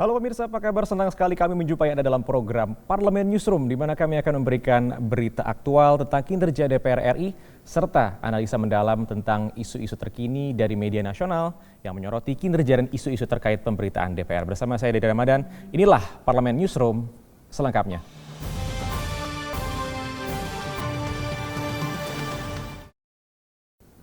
Halo pemirsa, apa kabar? Senang sekali kami menjumpai Anda dalam program Parlemen Newsroom, di mana kami akan memberikan berita aktual tentang kinerja DPR RI, serta analisa mendalam tentang isu-isu terkini dari media nasional yang menyoroti kinerja dan isu-isu terkait pemberitaan DPR. Bersama saya, Dede Ramadan, inilah Parlemen Newsroom selengkapnya.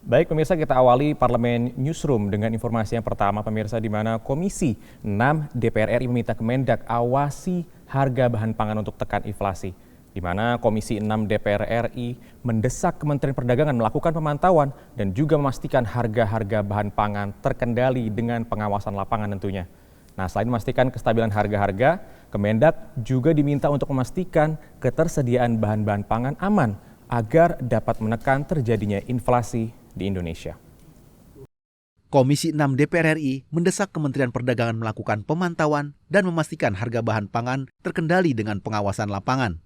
Baik pemirsa, kita awali Parlemen Newsroom dengan informasi yang pertama pemirsa, di mana Komisi 6 DPR RI meminta Kemendak awasi harga bahan pangan untuk tekan inflasi. Di mana Komisi 6 DPR RI mendesak Kementerian Perdagangan melakukan pemantauan dan juga memastikan harga-harga bahan pangan terkendali dengan pengawasan lapangan tentunya. Nah, selain memastikan kestabilan harga-harga, Kemendak juga diminta untuk memastikan ketersediaan bahan-bahan pangan aman agar dapat menekan terjadinya inflasi di Indonesia. Komisi 6 DPR RI mendesak Kementerian Perdagangan melakukan pemantauan dan memastikan harga bahan pangan terkendali dengan pengawasan lapangan.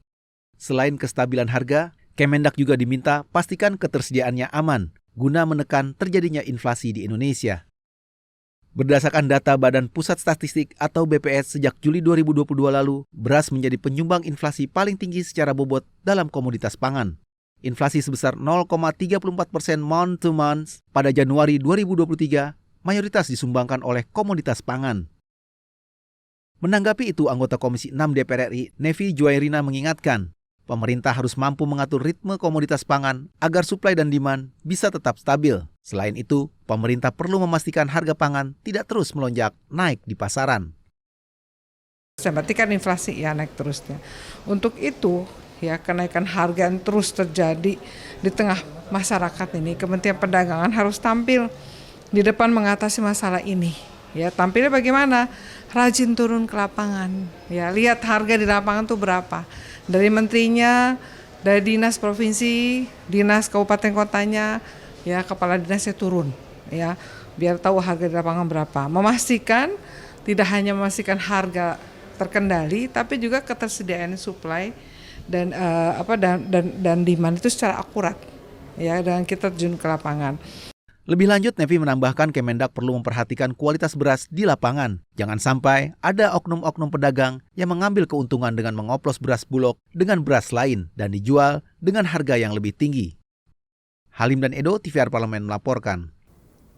Selain kestabilan harga, Kemendak juga diminta pastikan ketersediaannya aman guna menekan terjadinya inflasi di Indonesia. Berdasarkan data Badan Pusat Statistik atau BPS sejak Juli 2022 lalu, beras menjadi penyumbang inflasi paling tinggi secara bobot dalam komoditas pangan. Inflasi sebesar 0,34% month to month pada Januari 2023 mayoritas disumbangkan oleh komoditas pangan. Menanggapi itu, anggota Komisi 6 DPR RI, Nevi Juwairina mengingatkan, pemerintah harus mampu mengatur ritme komoditas pangan agar suplai dan demand bisa tetap stabil. Selain itu, pemerintah perlu memastikan harga pangan tidak terus melonjak naik di pasaran. Berarti kan inflasi ya naik terusnya. Untuk itu, ya kenaikan harga yang terus terjadi di tengah masyarakat ini, Kementerian Perdagangan harus tampil di depan mengatasi masalah ini. Ya, tampilnya bagaimana? Rajin turun ke lapangan. Ya, lihat harga di lapangan tuh berapa. Dari menterinya, dari dinas provinsi, dinas kabupaten kotanya, ya kepala dinasnya turun. Ya, biar tahu harga di lapangan berapa. Memastikan tidak hanya memastikan harga terkendali, tapi juga ketersediaan supply dan demand itu secara akurat, ya, dan kita terjun ke lapangan. Lebih lanjut, Nevi menambahkan Kemendak perlu memperhatikan kualitas beras di lapangan. Jangan sampai ada oknum-oknum pedagang yang mengambil keuntungan dengan mengoplos beras Bulog dengan beras lain dan dijual dengan harga yang lebih tinggi. Halim dan Edo, TVR Parlemen melaporkan.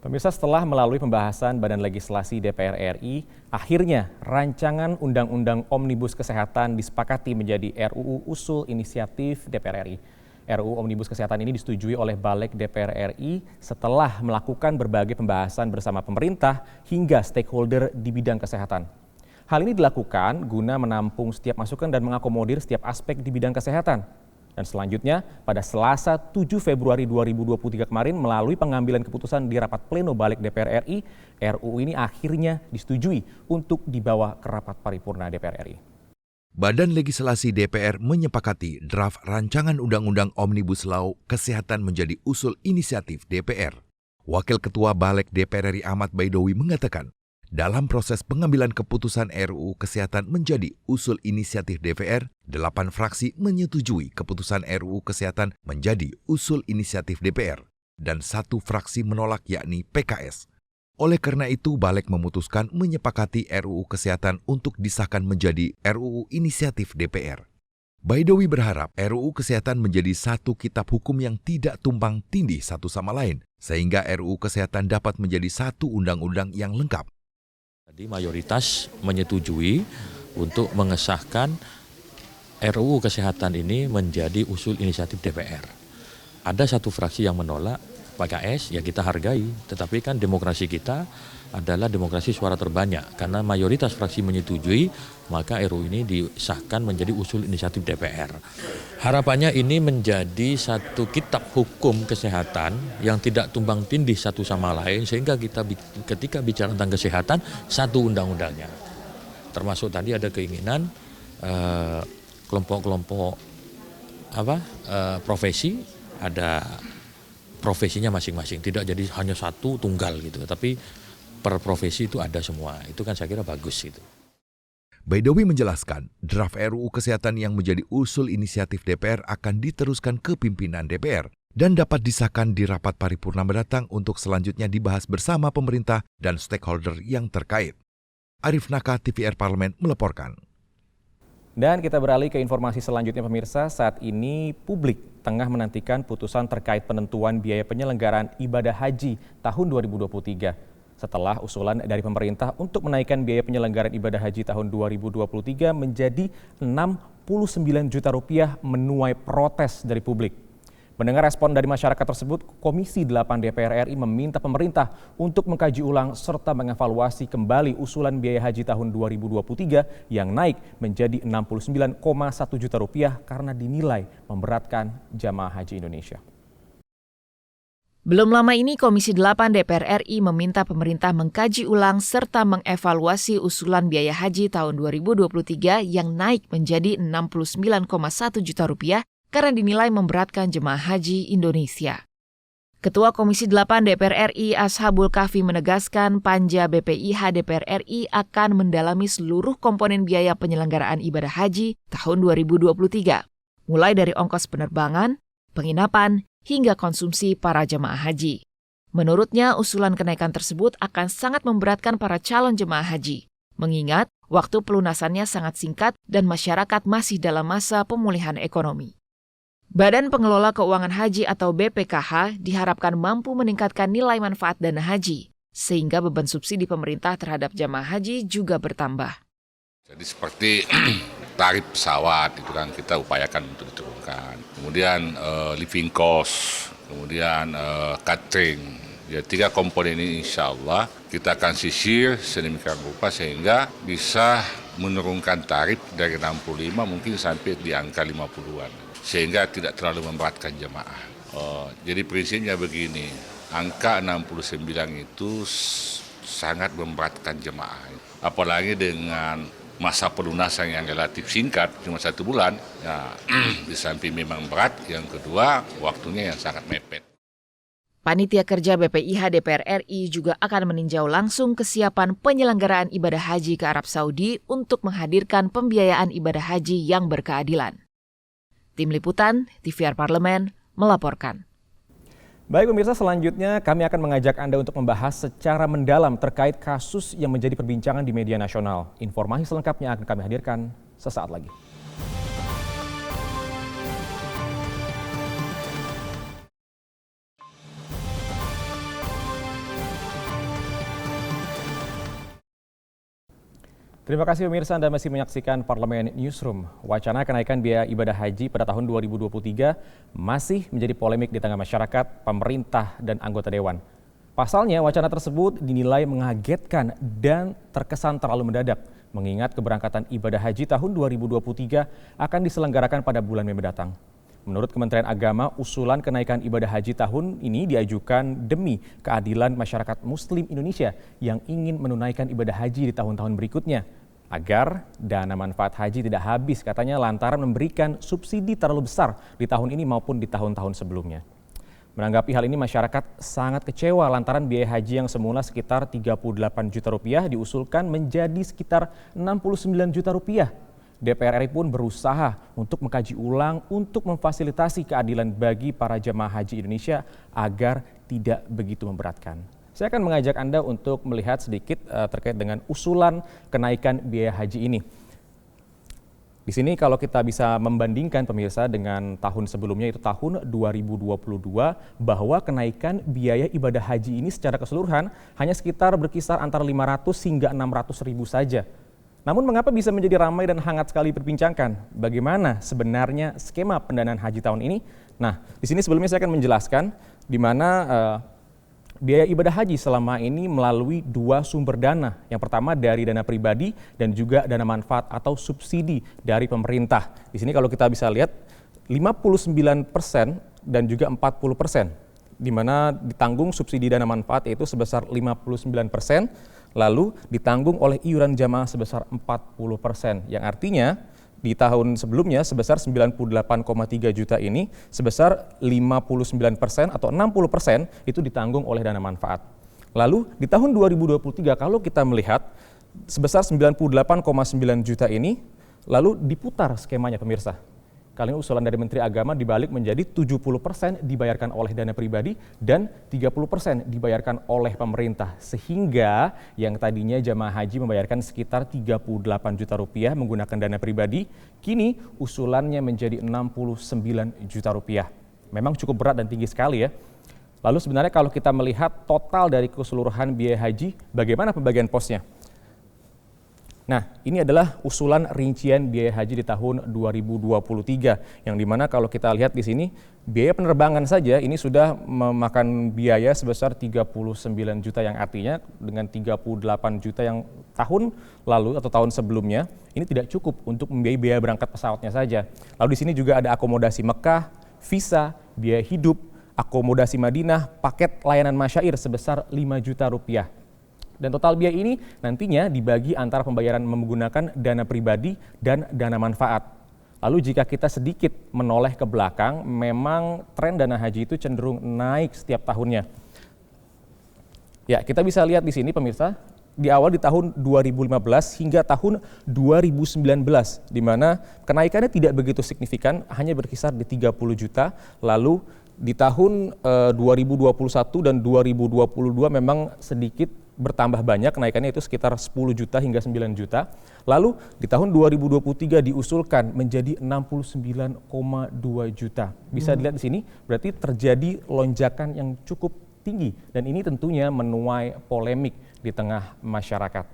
Pemirsa, setelah melalui pembahasan Badan Legislasi DPR RI, akhirnya rancangan Undang-Undang Omnibus Kesehatan disepakati menjadi RUU Usul Inisiatif DPR RI. RUU Omnibus Kesehatan ini disetujui oleh Balik DPR RI setelah melakukan berbagai pembahasan bersama pemerintah hingga stakeholder di bidang kesehatan. Hal ini dilakukan guna menampung setiap masukan dan mengakomodir setiap aspek di bidang kesehatan. Dan selanjutnya, pada Selasa 7 Februari 2023 kemarin, melalui pengambilan keputusan di rapat pleno Balik DPR RI, RUU ini akhirnya disetujui untuk dibawa ke rapat paripurna DPR RI. Badan Legislasi DPR menyepakati draft rancangan Undang-Undang Omnibus Law Kesehatan menjadi usul inisiatif DPR. Wakil Ketua Balik DPR RI Ahmad Baidowi mengatakan, dalam proses pengambilan keputusan RUU Kesehatan menjadi usul inisiatif DPR, 8 fraksi menyetujui keputusan RUU Kesehatan menjadi usul inisiatif DPR, dan 1 fraksi menolak yakni PKS. Oleh karena itu, Balik memutuskan menyepakati RUU Kesehatan untuk disahkan menjadi RUU inisiatif DPR. Baidowi berharap RUU Kesehatan menjadi satu kitab hukum yang tidak tumpang tindih satu sama lain, sehingga RUU Kesehatan dapat menjadi satu undang-undang yang lengkap. Jadi mayoritas menyetujui untuk mengesahkan RUU Kesehatan ini menjadi usul inisiatif DPR. Ada 1 fraksi yang menolak, PKS, ya kita hargai, tetapi kan demokrasi kita adalah demokrasi suara terbanyak. Karena mayoritas fraksi menyetujui, maka RUU ini disahkan menjadi usul inisiatif DPR. Harapannya ini menjadi satu kitab hukum kesehatan yang tidak tumbang tindih satu sama lain, sehingga kita ketika bicara tentang kesehatan, satu undang-undangnya. Termasuk tadi ada keinginan kelompok-kelompok profesi, ada profesinya masing-masing, tidak jadi hanya satu tunggal gitu, tapi per profesi itu ada semua. Itu kan saya kira bagus gitu. Baidowi menjelaskan, draft RUU Kesehatan yang menjadi usul inisiatif DPR akan diteruskan ke pimpinan DPR dan dapat disahkan di rapat paripurna mendatang untuk selanjutnya dibahas bersama pemerintah dan stakeholder yang terkait. Arif Naka, TVR Parlemen melaporkan. Dan kita beralih ke informasi selanjutnya pemirsa. Saat ini publik tengah menantikan putusan terkait penentuan biaya penyelenggaraan ibadah haji tahun 2023. Setelah usulan dari pemerintah untuk menaikkan biaya penyelenggaraan ibadah haji tahun 2023 menjadi 69 juta rupiah menuai protes dari publik. Mendengar respon dari masyarakat tersebut, Komisi 8 DPR RI meminta pemerintah untuk mengkaji ulang serta mengevaluasi kembali usulan biaya haji tahun 2023 yang naik menjadi 69,1 juta rupiah karena dinilai memberatkan jamaah haji Indonesia. Belum lama ini Komisi 8 DPR RI meminta pemerintah mengkaji ulang serta mengevaluasi usulan biaya haji tahun 2023 yang naik menjadi 69,1 juta rupiah karena dinilai memberatkan jemaah haji Indonesia. Ketua Komisi 8 DPR RI Ashabul Kahfi menegaskan Panja BPIH DPR RI akan mendalami seluruh komponen biaya penyelenggaraan ibadah haji tahun 2023, mulai dari ongkos penerbangan, penginapan, hingga konsumsi para jemaah haji. Menurutnya, usulan kenaikan tersebut akan sangat memberatkan para calon jemaah haji, mengingat waktu pelunasannya sangat singkat dan masyarakat masih dalam masa pemulihan ekonomi. Badan Pengelola Keuangan Haji atau BPKH diharapkan mampu meningkatkan nilai manfaat dana haji, sehingga beban subsidi pemerintah terhadap jamaah haji juga bertambah. Jadi seperti tarif pesawat itu kan kita upayakan untuk diturunkan. Kemudian living cost, kemudian catering. Ya 3 komponen ini insya Allah kita akan sisir sedemikian rupa sehingga bisa menurunkan tarif dari 65 mungkin sampai di angka 50-an. Sehingga tidak terlalu memberatkan jemaah. Jadi prinsipnya begini, angka 69 itu sangat memberatkan jemaah. Apalagi dengan masa pelunasan yang relatif singkat, cuma 1 bulan, ya, di samping memang berat, yang kedua waktunya yang sangat mepet. Panitia Kerja BPIH DPR RI juga akan meninjau langsung kesiapan penyelenggaraan ibadah haji ke Arab Saudi untuk menghadirkan pembiayaan ibadah haji yang berkeadilan. Tim Liputan, TVR Parlemen, melaporkan. Baik pemirsa, selanjutnya kami akan mengajak Anda untuk membahas secara mendalam terkait kasus yang menjadi perbincangan di media nasional. Informasi selengkapnya akan kami hadirkan sesaat lagi. Terima kasih pemirsa, Anda masih menyaksikan Parlemen Newsroom. Wacana kenaikan biaya ibadah haji pada tahun 2023 masih menjadi polemik di tengah masyarakat, pemerintah, dan anggota dewan. Pasalnya, wacana tersebut dinilai mengagetkan dan terkesan terlalu mendadak, mengingat keberangkatan ibadah haji tahun 2023 akan diselenggarakan pada bulan Mei mendatang. Menurut Kementerian Agama, usulan kenaikan ibadah haji tahun ini diajukan demi keadilan masyarakat Muslim Indonesia yang ingin menunaikan ibadah haji di tahun-tahun berikutnya, agar dana manfaat haji tidak habis katanya lantaran memberikan subsidi terlalu besar di tahun ini maupun di tahun-tahun sebelumnya. Menanggapi hal ini, masyarakat sangat kecewa lantaran biaya haji yang semula sekitar 38 juta rupiah diusulkan menjadi sekitar 69 juta rupiah. DPR RI pun berusaha untuk mengkaji ulang untuk memfasilitasi keadilan bagi para jemaah haji Indonesia agar tidak begitu memberatkan. Saya akan mengajak Anda untuk melihat sedikit terkait dengan usulan kenaikan biaya haji ini. Di sini kalau kita bisa membandingkan pemirsa dengan tahun sebelumnya, itu tahun 2022, bahwa kenaikan biaya ibadah haji ini secara keseluruhan hanya sekitar berkisar antara 500 hingga 600 ribu saja. Namun mengapa bisa menjadi ramai dan hangat sekali diperbincangkan? Bagaimana sebenarnya skema pendanaan haji tahun ini? Nah, di sini sebelumnya saya akan menjelaskan di mana biaya ibadah haji selama ini melalui 2 sumber dana. Yang pertama dari dana pribadi dan juga dana manfaat atau subsidi dari pemerintah. Di sini kalau kita bisa lihat 59% dan juga 40%, di mana ditanggung subsidi dana manfaat yaitu sebesar 59%. Lalu ditanggung oleh iuran jamaah sebesar 40%, yang artinya di tahun sebelumnya sebesar 98,3 juta ini sebesar 59% atau 60% itu ditanggung oleh dana manfaat. Lalu di tahun 2023 kalau kita melihat sebesar 98,9 juta ini lalu diputar skemanya pemirsa. Kali ini usulan dari Menteri Agama dibalik menjadi 70% dibayarkan oleh dana pribadi dan 30% dibayarkan oleh pemerintah. Sehingga yang tadinya jamaah haji membayarkan sekitar 38 juta rupiah menggunakan dana pribadi, kini usulannya menjadi 69 juta rupiah. Memang cukup berat dan tinggi sekali ya. Lalu sebenarnya kalau kita melihat total dari keseluruhan biaya haji, bagaimana pembagian posnya? Nah, ini adalah usulan rincian biaya haji di tahun 2023, yang dimana kalau kita lihat di sini, biaya penerbangan saja ini sudah memakan biaya sebesar 39 juta, yang artinya dengan 38 juta yang tahun lalu atau tahun sebelumnya, ini tidak cukup untuk membiayai biaya berangkat pesawatnya saja. Lalu di sini juga ada akomodasi Mekah, visa, biaya hidup, akomodasi Madinah, paket layanan masyair sebesar 5 juta rupiah. Dan total biaya ini nantinya dibagi antara pembayaran menggunakan dana pribadi dan dana manfaat. Lalu jika kita sedikit menoleh ke belakang, memang tren dana haji itu cenderung naik setiap tahunnya. Ya, kita bisa lihat di sini pemirsa, di awal di tahun 2015 hingga tahun 2019, di mana kenaikannya tidak begitu signifikan, hanya berkisar di 30 juta, lalu di tahun 2021 dan 2022 memang sedikit bertambah banyak, kenaikannya itu sekitar 10 juta hingga 9 juta. Lalu di tahun 2023 diusulkan menjadi 69,2 juta. Bisa dilihat di sini, berarti terjadi lonjakan yang cukup tinggi dan ini tentunya menuai polemik di tengah masyarakat.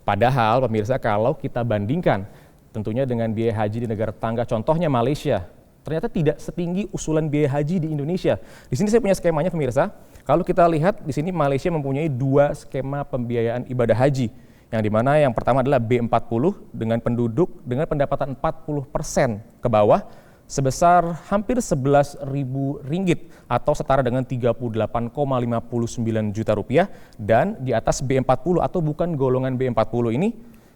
Padahal pemirsa, kalau kita bandingkan tentunya dengan biaya haji di negara tetangga, contohnya Malaysia, ternyata tidak setinggi usulan biaya haji di Indonesia. Di sini saya punya skemanya pemirsa. Kalau kita lihat di sini Malaysia mempunyai 2 skema pembiayaan ibadah haji. Yang dimana yang pertama adalah B40 dengan penduduk dengan pendapatan 40% ke bawah sebesar hampir 11.000 ringgit atau setara dengan 38,59 juta rupiah. Dan di atas B40 atau bukan golongan B40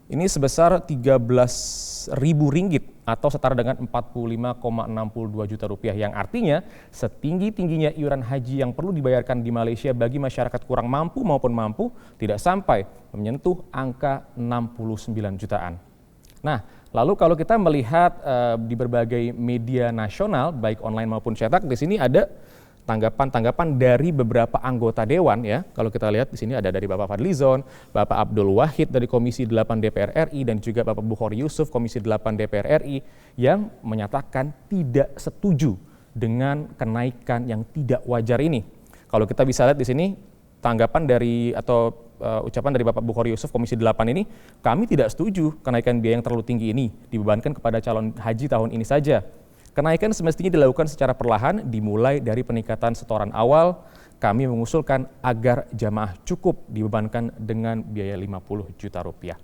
ini sebesar 13.000 ringgit atau setara dengan 45,62 juta rupiah, yang artinya setinggi-tingginya iuran haji yang perlu dibayarkan di Malaysia bagi masyarakat kurang mampu maupun mampu tidak sampai menyentuh angka 69 jutaan. Nah, lalu kalau kita melihat di berbagai media nasional baik online maupun cetak, di sini ada tanggapan-tanggapan dari beberapa anggota dewan ya. Kalau kita lihat di sini ada dari Bapak Fadlizon, Bapak Abdul Wahid dari Komisi 8 DPR RI dan juga Bapak Bukhari Yusuf Komisi 8 DPR RI yang menyatakan tidak setuju dengan kenaikan yang tidak wajar ini. Kalau kita bisa lihat di sini tanggapan dari atau ucapan dari Bapak Bukhari Yusuf Komisi 8 ini, kami tidak setuju kenaikan biaya yang terlalu tinggi ini dibebankan kepada calon haji tahun ini saja. Kenaikan semestinya dilakukan secara perlahan, dimulai dari peningkatan setoran awal. Kami mengusulkan agar jamaah cukup dibebankan dengan biaya 50 juta rupiah.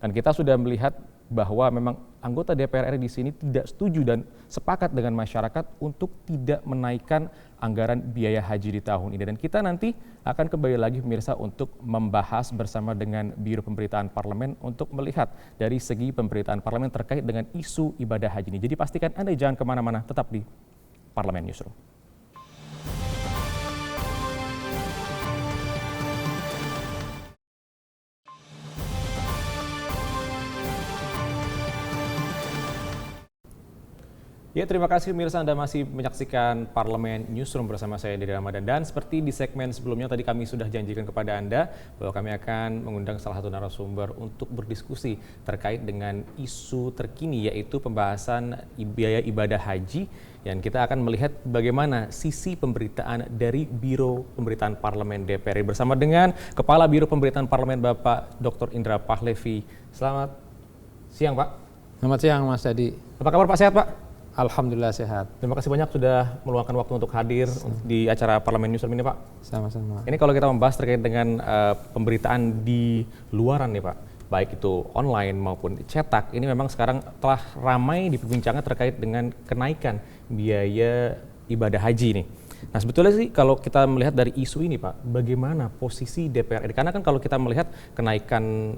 Dan kita sudah melihat bahwa memang anggota DPR RI di sini tidak setuju dan sepakat dengan masyarakat untuk tidak menaikkan anggaran biaya haji di tahun ini. Dan kita nanti akan kembali lagi pemirsa untuk membahas bersama dengan Biro Pemberitaan Parlemen untuk melihat dari segi pemberitaan Parlemen terkait dengan isu ibadah haji ini. Jadi pastikan Anda jangan kemana-mana, tetap di Parlemen Newsroom. Ya, terima kasih pemirsa, Anda masih menyaksikan Parlemen Newsroom bersama saya Dede Ramadan. Dan seperti di segmen sebelumnya tadi kami sudah janjikan kepada Anda bahwa kami akan mengundang salah satu narasumber untuk berdiskusi terkait dengan isu terkini yaitu pembahasan biaya ibadah haji. Dan kita akan melihat bagaimana sisi pemberitaan dari Biro Pemberitaan Parlemen DPR bersama dengan Kepala Biro Pemberitaan Parlemen Bapak Dr. Indra Pahlevi. Selamat siang Pak. Selamat siang Mas Adi. Apa kabar Pak, sehat Pak? Alhamdulillah sehat. Terima kasih banyak sudah meluangkan waktu untuk hadir di acara Parlemen Newsroom ini Pak. Sama-sama. Ini kalau kita membahas terkait dengan pemberitaan di luaran nih Pak, baik itu online maupun cetak, ini memang sekarang telah ramai diperbincangkan terkait dengan kenaikan biaya ibadah haji nih. Nah sebetulnya sih kalau kita melihat dari isu ini Pak, bagaimana posisi DPR RI? Karena kan kalau kita melihat kenaikan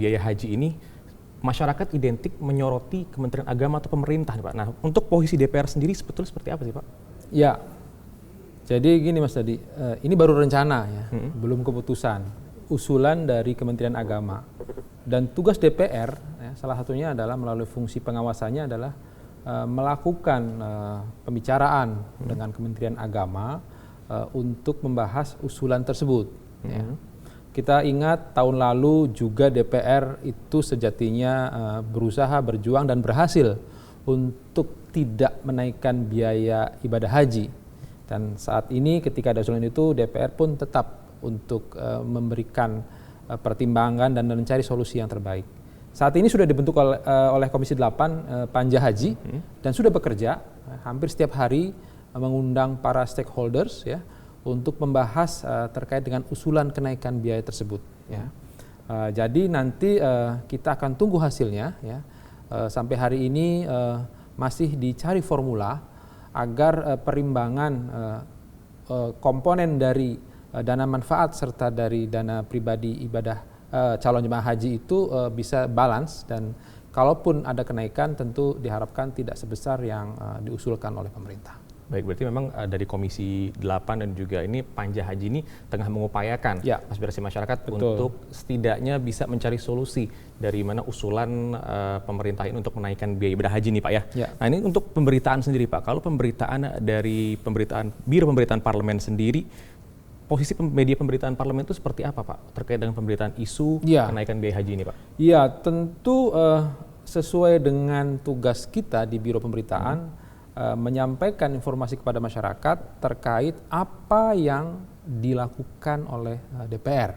biaya haji ini, masyarakat identik menyoroti Kementerian Agama atau pemerintah nih Pak. Nah untuk posisi DPR sendiri sebetulnya seperti apa sih Pak? Ya, jadi gini Mas tadi, ini baru rencana ya, belum keputusan. Usulan dari Kementerian Agama. Dan tugas DPR, ya, salah satunya adalah melalui fungsi pengawasannya adalah melakukan pembicaraan dengan Kementerian Agama untuk membahas usulan tersebut. Ya. Kita ingat tahun lalu juga DPR itu sejatinya berusaha, berjuang dan berhasil untuk tidak menaikkan biaya ibadah haji. Dan saat ini ketika ada usulan itu, DPR pun tetap untuk memberikan pertimbangan dan mencari solusi yang terbaik. Saat ini sudah dibentuk oleh Komisi 8 Panja Haji dan sudah bekerja hampir setiap hari mengundang para stakeholders ya untuk membahas terkait dengan usulan kenaikan biaya tersebut. Ya. Jadi nanti kita akan tunggu hasilnya. Ya. Sampai hari ini masih dicari formula agar perimbangan komponen dari dana manfaat serta dari dana pribadi ibadah calon jemaah haji itu bisa balance, dan kalaupun ada kenaikan tentu diharapkan tidak sebesar yang diusulkan oleh pemerintah. Baik, berarti memang dari Komisi 8 dan juga ini Panja Haji ini tengah mengupayakan aspirasi masyarakat untuk setidaknya bisa mencari solusi dari mana usulan pemerintah ini untuk menaikkan biaya ibadah haji nih Pak ya. Nah ini untuk pemberitaan sendiri Pak, kalau pemberitaan dari Biro Pemberitaan Parlemen sendiri, posisi media pemberitaan parlemen itu seperti apa Pak terkait dengan pemberitaan isu kenaikan biaya haji ini Pak? Ya tentu sesuai dengan tugas kita di Biro Pemberitaan menyampaikan informasi kepada masyarakat terkait apa yang dilakukan oleh DPR.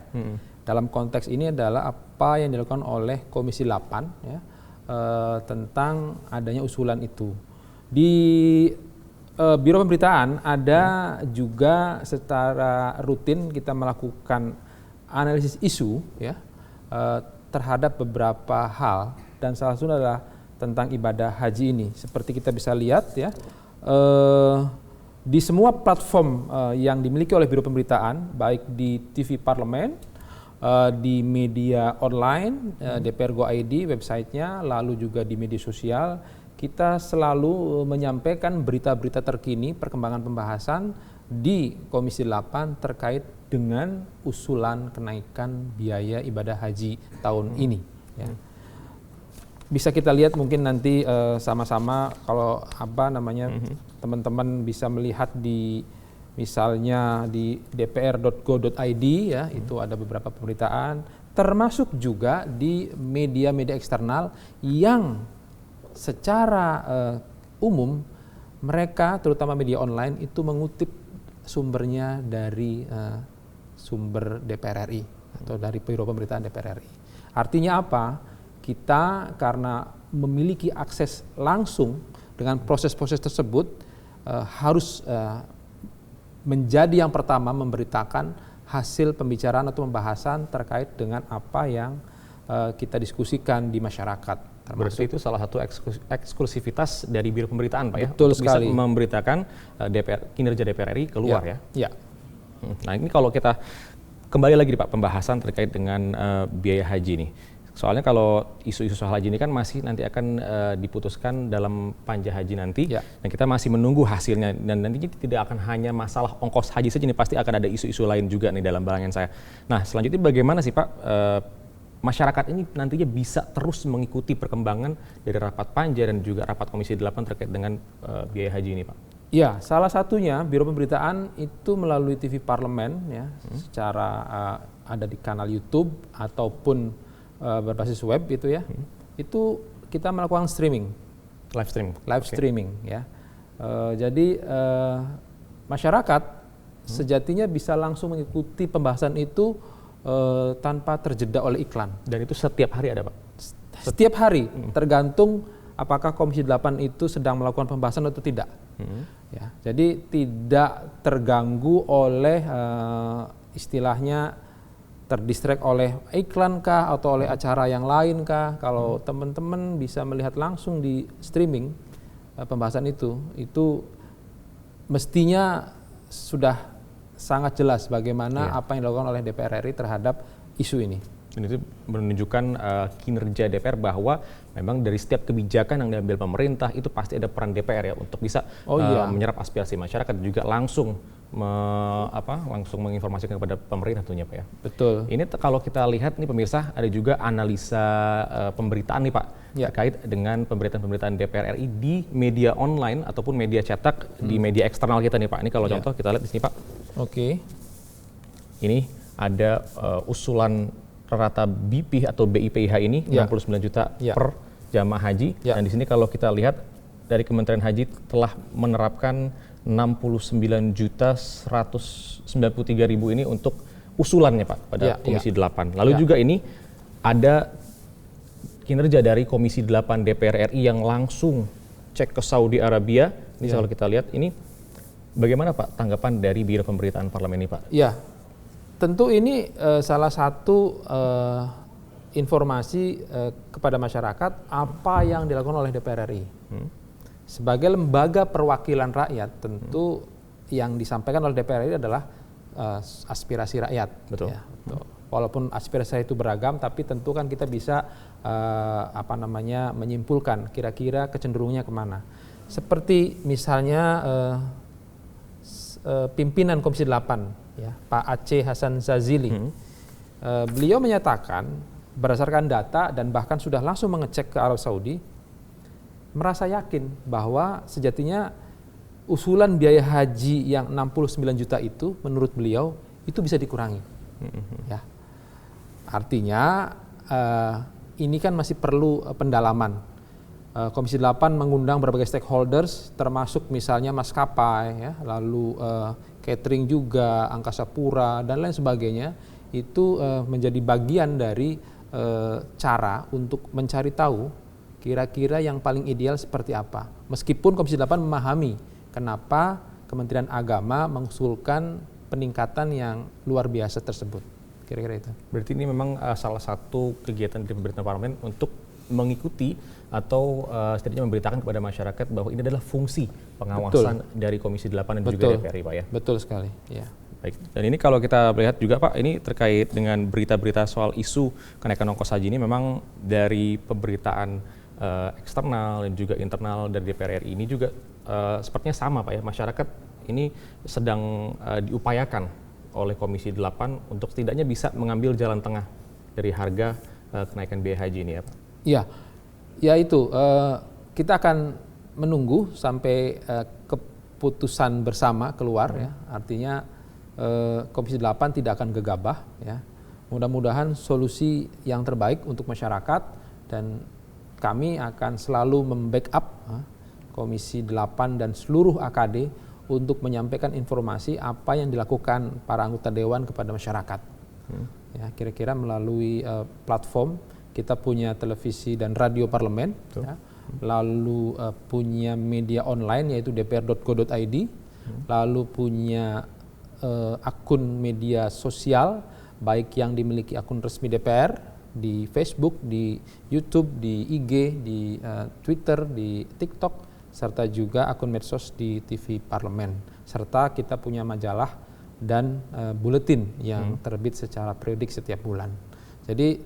Dalam konteks ini adalah apa yang dilakukan oleh Komisi 8 ya, tentang adanya usulan itu. Di Biro Pemberitaan ada juga secara rutin kita melakukan analisis isu ya terhadap beberapa hal, dan salah satunya adalah tentang ibadah haji ini. Seperti kita bisa lihat ya di semua platform yang dimiliki oleh Biro Pemberitaan, baik di TV Parlemen, di media online, DPR Go ID websitenya, lalu juga di media sosial, kita selalu menyampaikan berita-berita terkini perkembangan pembahasan di Komisi 8 terkait dengan usulan kenaikan biaya ibadah haji tahun ini. Ya. Bisa kita lihat mungkin nanti sama-sama kalau teman-teman bisa melihat di misalnya di dpr.go.id ya, itu ada beberapa pemberitaan, termasuk juga di media-media eksternal yang secara umum mereka terutama media online itu mengutip sumbernya dari sumber DPR RI atau dari Biro Pemberitaan DPR RI. Artinya apa? Kita karena memiliki akses langsung dengan proses-proses tersebut harus menjadi yang pertama memberitakan hasil pembicaraan atau pembahasan terkait dengan apa yang kita diskusikan di masyarakat. Berarti itu salah satu eksklusivitas dari Biro Pemberitaan Pak ya? Betul untuk sekali. Bisa memberitakan kinerja DPR RI keluar ya? Ya. Nah ini kalau kita kembali lagi Pak pembahasan terkait dengan biaya haji nih. Soalnya kalau isu-isu soal haji ini kan masih nanti akan diputuskan dalam Panja Haji nanti, dan kita masih menunggu hasilnya, dan nantinya tidak akan hanya masalah ongkos haji saja nih, pasti akan ada isu-isu lain juga nih dalam bayangan saya. Nah selanjutnya bagaimana sih Pak masyarakat ini nantinya bisa terus mengikuti perkembangan dari rapat Panja dan juga rapat Komisi 8 terkait dengan biaya haji ini Pak? Ya, salah satunya Biro Pemberitaan itu melalui TV Parlemen ya, secara ada di kanal YouTube ataupun berbasis web gitu ya. Itu kita melakukan streaming, live streaming ya. Jadi masyarakat sejatinya bisa langsung mengikuti pembahasan itu tanpa terjeda oleh iklan. Dan itu setiap hari ada Pak? Setiap hari, tergantung apakah Komisi 8 itu sedang melakukan pembahasan atau tidak. Ya, jadi tidak terganggu oleh istilahnya terdistract oleh iklan kah atau oleh acara yang lain kah. Kalau teman-teman bisa melihat langsung di streaming pembahasan itu mestinya sudah sangat jelas bagaimana apa yang dilakukan oleh DPR RI terhadap isu ini. Dan itu menunjukkan kinerja DPR bahwa memang dari setiap kebijakan yang diambil pemerintah itu pasti ada peran DPR ya untuk bisa menyerap aspirasi masyarakat, juga langsung langsung menginformasikan kepada pemerintah tentunya Pak ya. Betul. Ini kalau kita lihat nih pemirsa, ada juga analisa pemberitaan nih Pak terkait dengan pemberitaan DPR RI di media online ataupun media cetak di media eksternal kita nih Pak. Ini kalau contoh kita lihat di sini Pak. Oke. Ini ada usulan rata BP atau BIPIH ini 69 juta per jamaah haji. Dan di sini kalau kita lihat dari Kementerian Haji telah menerapkan 69.193.000 ini untuk usulannya Pak pada Komisi 8. Lalu juga ini ada kinerja dari Komisi 8 DPR RI yang langsung cek ke Saudi Arabia. Ini kalau kita lihat ini bagaimana Pak tanggapan dari Biro Pemberitaan Parlemen ini Pak? Ya, tentu ini salah satu informasi kepada masyarakat apa yang dilakukan oleh DPR RI. Sebagai lembaga perwakilan rakyat, tentu yang disampaikan oleh DPR RI adalah aspirasi rakyat. Betul. Ya, betul. Walaupun aspirasi itu beragam, tapi tentu kan kita bisa menyimpulkan kira-kira kecenderungannya kemana. Seperti misalnya pimpinan Komisi 8, ya, Pak Aceh Hasan Zazili, beliau menyatakan berdasarkan data dan bahkan sudah langsung mengecek ke Arab Saudi, merasa yakin bahwa sejatinya usulan biaya haji yang 69 juta itu menurut beliau itu bisa dikurangi. Ya. Artinya ini kan masih perlu pendalaman. Komisi 8 mengundang berbagai stakeholders termasuk misalnya maskapai, ya, lalu catering juga, angkasa pura dan lain sebagainya. Itu menjadi bagian dari cara untuk mencari tahu kira-kira yang paling ideal seperti apa. Meskipun Komisi 8 memahami kenapa Kementerian Agama mengusulkan peningkatan yang luar biasa tersebut. Kira-kira itu. Berarti ini memang salah satu kegiatan di pemerintahan parlemen untuk mengikuti atau setidaknya memberitakan kepada masyarakat bahwa ini adalah fungsi pengawasan dari Komisi 8 dan juga DPR Pak ya. Betul sekali, ya. Baik. Dan ini kalau kita lihat juga Pak, ini terkait dengan berita-berita soal isu kenaikan ongkos haji ini memang dari pemberitaan eksternal dan juga internal dari DPR RI ini juga sepertinya sama Pak ya, masyarakat ini sedang diupayakan oleh Komisi 8 untuk setidaknya bisa mengambil jalan tengah dari harga kenaikan biaya haji ini ya Pak. Iya, ya itu kita akan menunggu sampai keputusan bersama keluar ya, artinya Komisi 8 tidak akan gegabah ya. Mudah-mudahan solusi yang terbaik untuk masyarakat dan kami akan selalu membackup Komisi 8 dan seluruh AKD untuk menyampaikan informasi apa yang dilakukan para anggota Dewan kepada masyarakat. Ya, kira-kira melalui platform, kita punya televisi dan radio parlemen, ya, lalu punya media online yaitu dpr.go.id, lalu punya akun media sosial, baik yang dimiliki akun resmi DPR, di Facebook, di YouTube, di IG, di Twitter, di TikTok, serta juga akun medsos di TV Parlemen. Serta kita punya majalah dan buletin yang terbit secara periodik setiap bulan. Jadi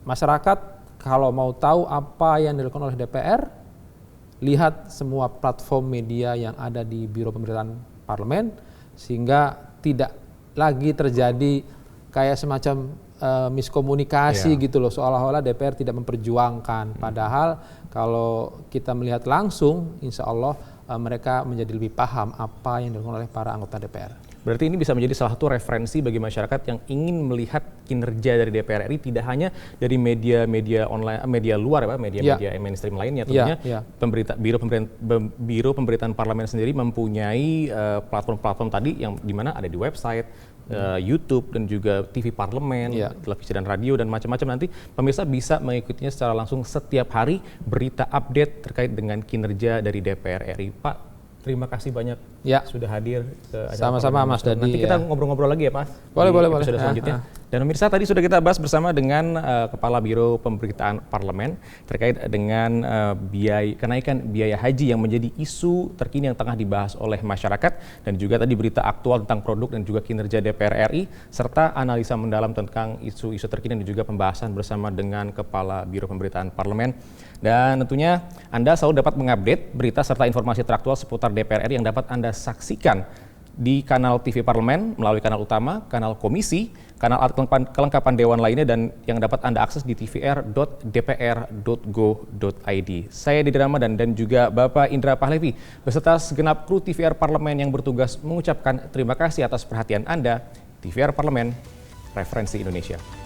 masyarakat kalau mau tahu apa yang dilakukan oleh DPR, lihat semua platform media yang ada di Biro Pemberitaan Parlemen, sehingga tidak lagi terjadi kayak semacam miskomunikasi gitu loh, seolah-olah DPR tidak memperjuangkan. Padahal kalau kita melihat langsung, insya Allah mereka menjadi lebih paham apa yang dilakukan oleh para anggota DPR. Berarti ini bisa menjadi salah satu referensi bagi masyarakat yang ingin melihat kinerja dari DPR RI tidak hanya dari media-media online, media luar ya Pak, media-media mainstream lainnya. Tentunya Biro Pemberitaan Parlemen sendiri mempunyai platform-platform tadi yang di mana ada di website, YouTube dan juga TV Parlemen, televisi dan radio dan macam-macam. Nanti pemirsa bisa mengikutinya secara langsung setiap hari berita update terkait dengan kinerja dari DPR RI. Pak, terima kasih banyak sudah hadir ke acara. Sama-sama Mas Dadi. Nanti kita ngobrol-ngobrol lagi ya Pak. Boleh. Episode selanjutnya. Dan pemirsa, tadi sudah kita bahas bersama dengan Kepala Biro Pemberitaan Parlemen terkait dengan kenaikan biaya haji yang menjadi isu terkini yang tengah dibahas oleh masyarakat, dan juga tadi berita aktual tentang produk dan juga kinerja DPR RI, serta analisa mendalam tentang isu-isu terkini dan juga pembahasan bersama dengan Kepala Biro Pemberitaan Parlemen. Dan tentunya Anda selalu dapat mengupdate berita serta informasi teraktual seputar DPR RI yang dapat Anda saksikan di kanal TV Parlemen melalui kanal utama, kanal komisi, kanal kelengkapan dewan lainnya, dan yang dapat Anda akses di tvr.dpr.go.id. Saya Didi Ramadan dan juga Bapak Indra Pahlevi beserta segenap kru TVR Parlemen yang bertugas mengucapkan terima kasih atas perhatian Anda. TVR Parlemen, referensi Indonesia.